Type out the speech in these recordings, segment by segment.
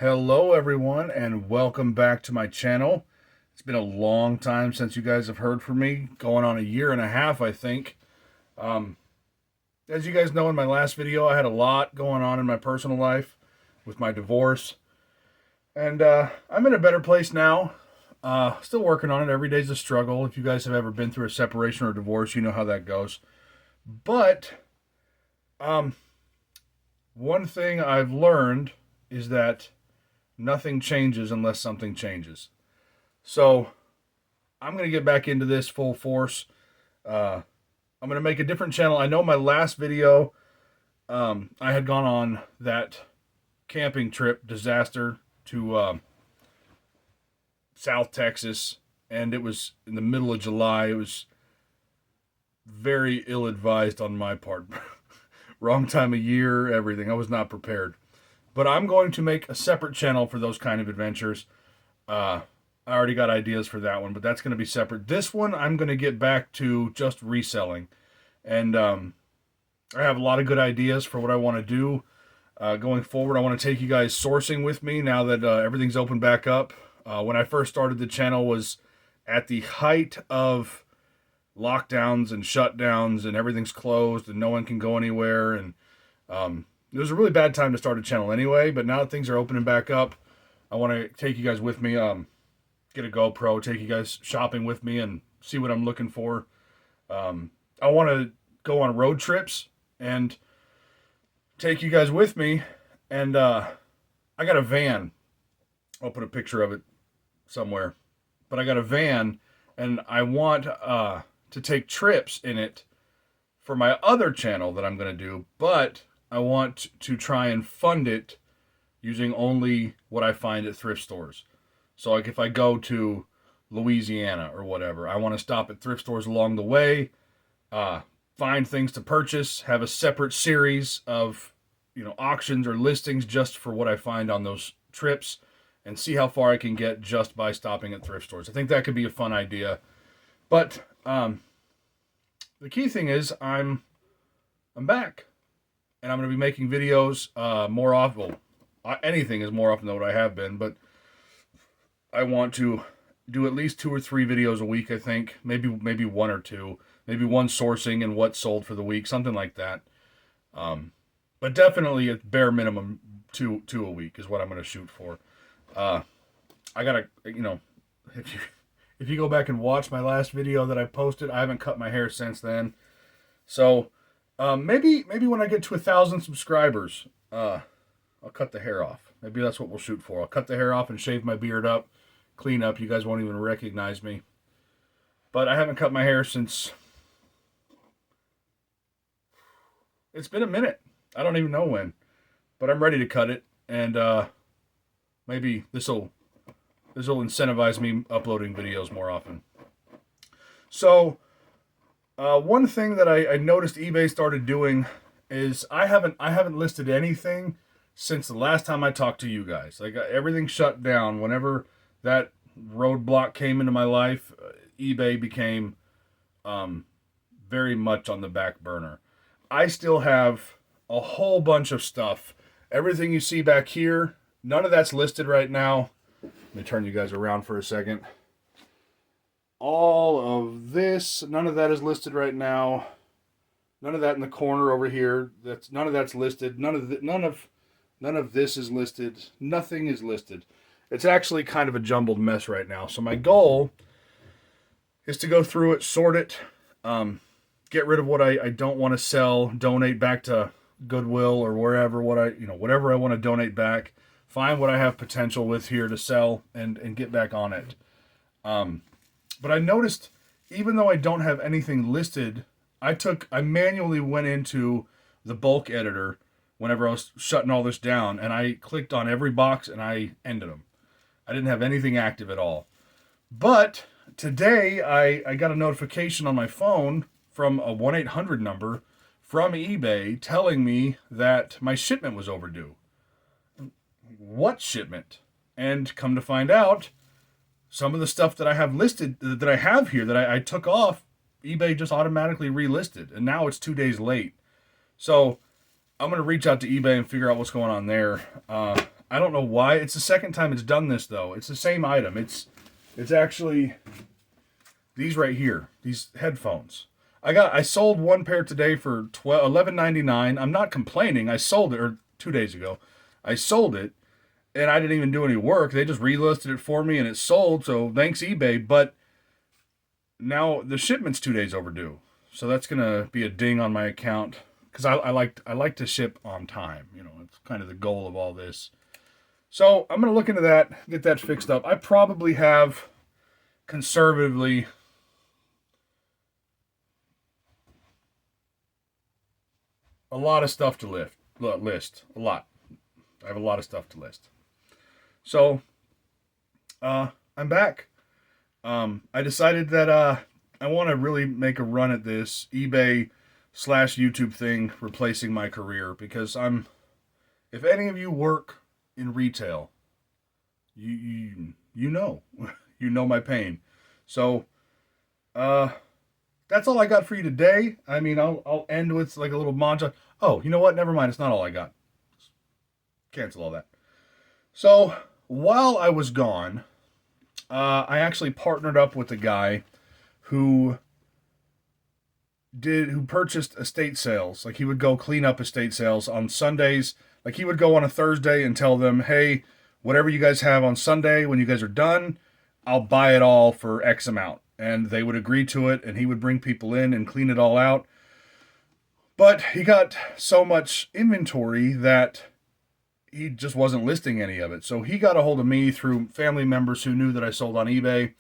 Hello everyone and welcome back to my channel. It's been a long time since you guys have heard from me, going on a year and a half I think. As you guys know, in my last video I had a lot going on in my personal life with my divorce, and I'm in a better place now. Still working on it. Every day's a struggle. If you guys have ever been through a separation or a divorce, you know how that goes. But one thing I've learned is that nothing changes unless something changes. So I'm going to get back into this full force. I'm going to make a different channel. I know my last video, I had gone on that camping trip disaster to South Texas, and it was in the middle of July. It was very ill-advised on my part. Wrong time of year, everything. I was not prepared. But I'm going to make a separate channel for those kind of adventures. I already got ideas for that one, but that's going to be separate. This one, I'm going to get back to just reselling. And I have a lot of good ideas for what I want to do going forward. I want to take you guys sourcing with me now that everything's opened back up. When I first started the channel was at the height of lockdowns and shutdowns, and everything's closed and no one can go anywhere. And it was a really bad time to start a channel anyway, but now that things are opening back up, I want to take you guys with me, get a GoPro, take you guys shopping with me and see what I'm looking for. I want to go on road trips and take you guys with me. And I got a van. I'll put a picture of it somewhere. But I got a van, and I want to take trips in it for my other channel that I'm going to do, but I want to try and fund it using only what I find at thrift stores. So like if I go to Louisiana or whatever, I want to stop at thrift stores along the way, find things to purchase, have a separate series of, auctions or listings just for what I find on those trips, and see how far I can get just by stopping at thrift stores. I think that could be a fun idea. But the key thing is I'm back. And I'm going to be making videos more often. Well, anything is more often than what I have been, but I want to do at least 2 or 3 videos a week, I think. Maybe 1 or 2. Maybe one sourcing and what sold for the week, something like that. But definitely at bare minimum, two a week is what I'm going to shoot for. I got to, if you go back and watch my last video that I posted, I haven't cut my hair since then. So maybe when I get to 1,000 subscribers, I'll cut the hair off. Maybe that's what we'll shoot for. I'll cut the hair off and shave my beard up, clean up. You guys won't even recognize me. But I haven't cut my hair since... It's been a minute. I don't even know when. But I'm ready to cut it. And maybe this'll incentivize me uploading videos more often. So... one thing that I noticed eBay started doing is I haven't listed anything since the last time I talked to you guys. Like everything shut down. Whenever that roadblock came into my life, eBay became very much on the back burner. I still have a whole bunch of stuff. Everything you see back here, none of that's listed right now. Let me turn you guys around for a second. All of this, none of that is listed right now. None of that in the corner over here. None of that's listed. None of this is listed. Nothing is listed. It's actually kind of a jumbled mess right now. So my goal is to go through it, sort it, get rid of what I don't want to sell, donate back to Goodwill or wherever, whatever I want to donate back, find what I have potential with here to sell and get back on it. But I noticed, even though I don't have anything listed, I manually went into the bulk editor whenever I was shutting all this down, and I clicked on every box and I ended them. I didn't have anything active at all. But today I got a notification on my phone from a 1-800 number from eBay telling me that my shipment was overdue. What shipment? And come to find out, some of the stuff that I have listed, that I have here, that I took off, eBay just automatically relisted, and now it's 2 days late. So I'm going to reach out to eBay and figure out what's going on there. I don't know why. It's the second time it's done this though. It's the same item. It's actually these right here. These headphones. I sold one pair today for $11.99. I'm not complaining. I sold it, or 2 days ago. I sold it, and I didn't even do any work. They just relisted it for me, and it sold. So thanks eBay. But now the shipment's 2 days overdue. So that's gonna be a ding on my account because I like to ship on time. You know, it's kind of the goal of all this. So I'm gonna look into that, get that fixed up. I probably have conservatively a lot of stuff to list. A lot. I have a lot of stuff to list. So I'm back. I decided that I want to really make a run at this eBay slash YouTube thing, replacing my career, because if any of you work in retail, you know, you know my pain. So, that's all I got for you today. I mean, I'll end with like a little montage. Oh, you know what? Never mind. It's not all I got. Cancel all that. So while I was gone, I actually partnered up with a guy who purchased estate sales. Like, he would go clean up estate sales on Sundays. Like, he would go on a Thursday and tell them, hey, whatever you guys have on Sunday, when you guys are done, I'll buy it all for X amount. And they would agree to it, and he would bring people in and clean it all out. But he got so much inventory that he just wasn't listing any of it. So he got a hold of me through family members who knew that I sold on eBay,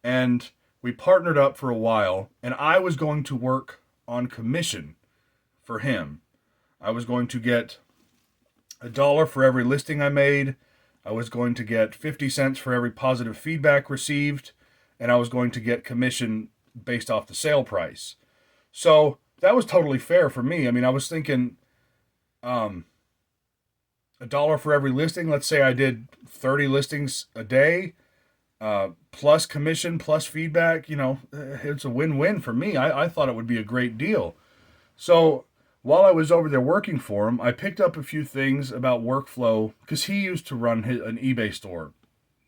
and we partnered up for a while, and I was going to work on commission for him. I was going to get $1 for every listing I made. I was going to get 50 cents for every positive feedback received, and I was going to get commission based off the sale price. So that was totally fair for me. I mean, I was thinking $1 for every listing. Let's say I did 30 listings a day, plus commission, plus feedback. You know, it's a win-win for me. I thought it would be a great deal. So while I was over there working for him, I picked up a few things about workflow, because he used to run an eBay store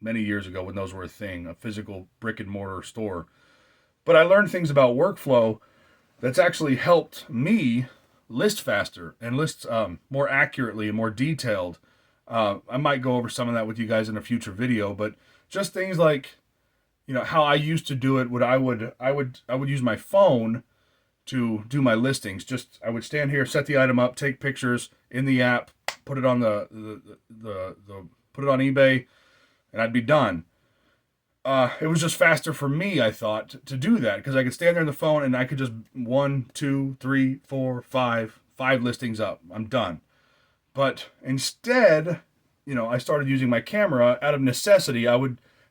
many years ago when those were a thing, a physical brick and mortar store. But I learned things about workflow that's actually helped me list faster and list more accurately and more detailed. I might go over some of that with you guys in a future video, but just things like, you know, how I used to do it. I would use my phone to do my listings. Just, I would stand here, set the item up, take pictures in the app, put it on put it on eBay, and I'd be done. It was just faster for me, I thought, to do that, because I could stand there on the phone and I could just 1, 2, 3, 4, 5 listings up. I'm done. But instead, you know, I started using my camera out of necessity.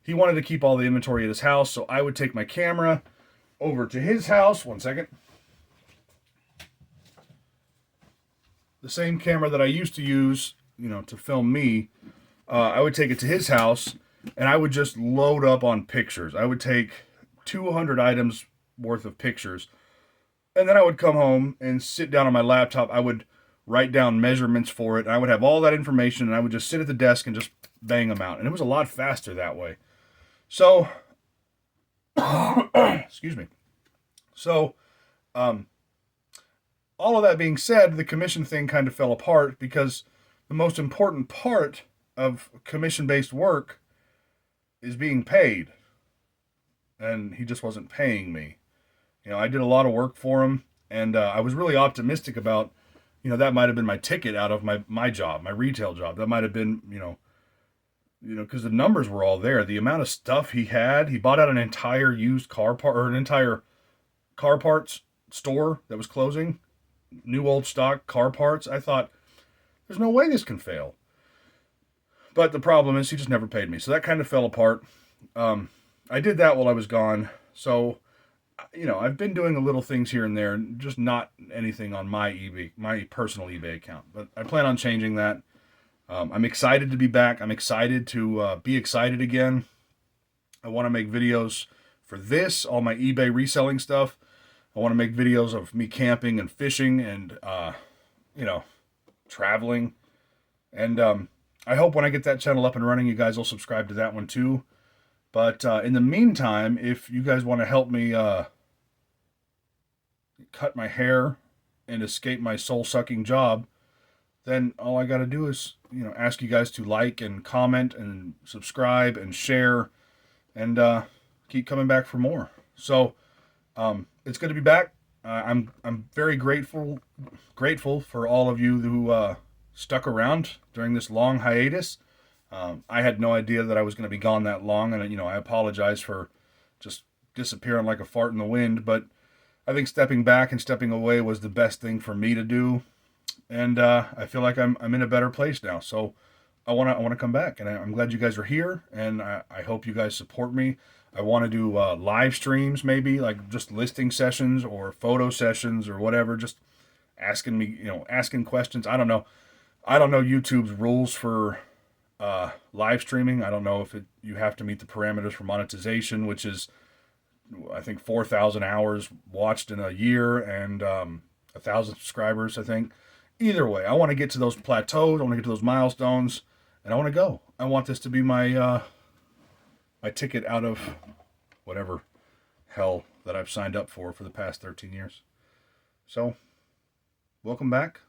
He wanted to keep all the inventory at his house, so I would take my camera over to his house. One second. The same camera that I used to use, you know, to film me, I would take it to his house, and I would just load up on pictures. I would take 200 items worth of pictures, and then I would come home and sit down on my laptop. I would write down measurements for it, and I would have all that information, and I would just sit at the desk and just bang them out. And it was a lot faster that way. So, excuse me. So, all of that being said, the commission thing kind of fell apart, because the most important part of commission-based work is being paid. And he just wasn't paying me. You know, I did a lot of work for him, and I was really optimistic about, you know, that might have been my ticket out of my job, my retail job. That might have been, you know, because the numbers were all there. The amount of stuff he bought out an entire used car part, or an entire car parts store that was closing, new old stock car parts. I thought, there's no way this can fail. But the problem is, he just never paid me. So that kind of fell apart. I did that while I was gone. So, you know, I've been doing a little things here and there, just not anything on my personal eBay account. But I plan on changing that. I'm excited to be back. I'm excited to be excited again. I want to make videos for this, all my eBay reselling stuff. I want to make videos of me camping and fishing and, you know, traveling. And I hope when I get that channel up and running, you guys will subscribe to that one too. But in the meantime, if you guys want to help me cut my hair and escape my soul-sucking job, then all I got to do is, ask you guys to like and comment and subscribe and share and keep coming back for more. So it's good to be back. I'm very grateful for all of you who stuck around during this long hiatus. I had no idea that I was going to be gone that long, and I apologize for just disappearing like a fart in the wind. But I think stepping back and stepping away was the best thing for me to do, and I feel like I'm in a better place now. So I want to come back, and I'm glad you guys are here, and I hope you guys support me. I want to do live streams, maybe like just listing sessions or photo sessions or whatever, just asking me, asking questions. I don't know YouTube's rules for live streaming. I don't know if you have to meet the parameters for monetization, which is I think 4,000 hours watched in a year and 1,000 subscribers, I think. Either way, I want to get to those plateaus. I want to get to those milestones, and I want to go. I want this to be my my ticket out of whatever hell that I've signed up for the past 13 years. So, welcome back,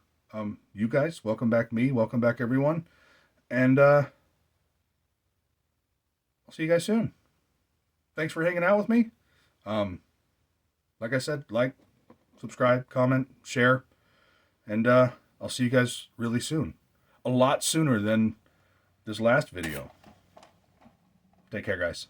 you guys. Welcome back, me. Welcome back, everyone. And I'll see you guys soon. Thanks for hanging out with me. Like I said, like, subscribe, comment, share, and I'll see you guys really soon. A lot sooner than this last video. Take care, guys.